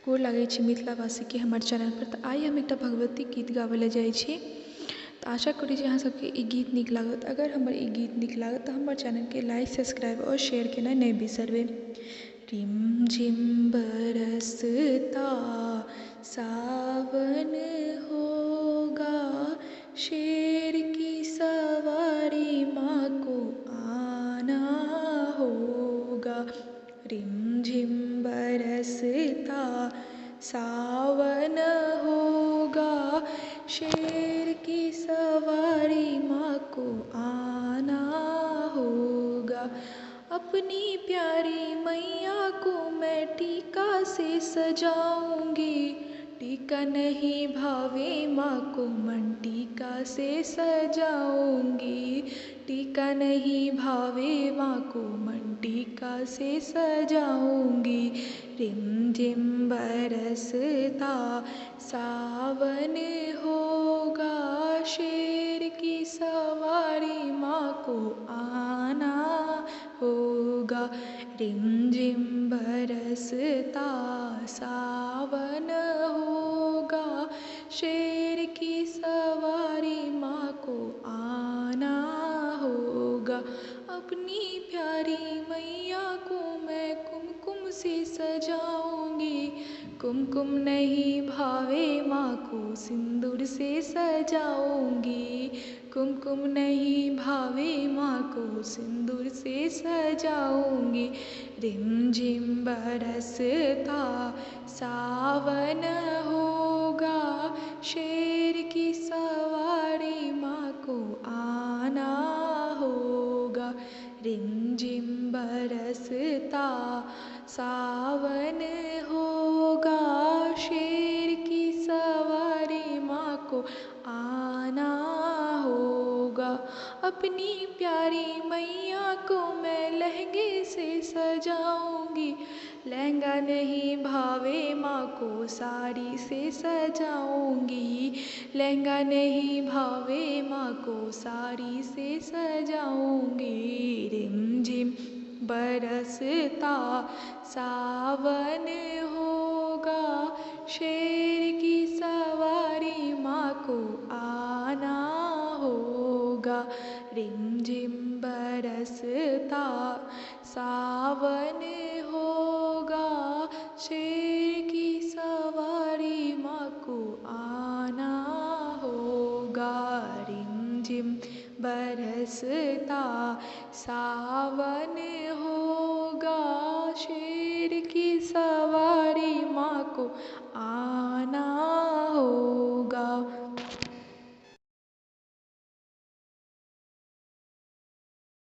गोर लागै छी मिथिलावासी के हमर चैनल पर। तऽ आइ हम एकटा भगवती गीत गाबै लए जाइ छी। तऽ आशा करी जे अहाँ सबके ई गीत नीक लागत। अगर हमर ई गीत नीक लागत तऽ हमर चैनल के लाइक सब्सक्राइब और शेयर केनाइ नहि बिसरबै। रिम झिम बरसता सावन होगा, शेर की सवारी माँ को आना होगा। रिम झिम बरसता सावन होगा, शेर की सवारी माँ को आना होगा। अपनी प्यारी मैया को मैं टीका से सजाऊंगी, टीका नहीं भावे माँ को मन टीका से सजाऊंगी, टीका नहीं भावे माँ को मन टीका से सजाऊंगी। रिम झिम बरसता सावन होगा, शेर की सवारी माँ को आना होगा। रिम झिम बरसता सावन होगा, शेर की सवारी माँ को आना होगा। अपनी प्यारी मैया को मैं कुमकुम से सजाऊंगी, कुमकुम नहीं भावे माँ को सिंदूर से सजाऊंगी, कुमकुम नहीं भावे माँ को सिंदूर से सजाऊंगी। रिम झिम बरसता सावन होगा, शेर की सवारी माँ को आना होगा। रिम झिम बरसता सावन होगा, शेर की सवारी माँ को आना होगा। अपनी प्यारी मैया को मैं लहंगे से सजाऊंगी, लहंगा नहीं भावे माँ को साड़ी से सजाऊंगी, लहंगा नहीं भावे माँ को साड़ी से सजाऊंगी। रिम झिम बरसता सावन होगा, शेर की सवारी माँ को आना होगा। रिम झिम बरसता सावन होगा, शेर की सवारी माँ को आना होगा। रिम झिम बरसता सावन होगा, शेर की सवारी माँ को आना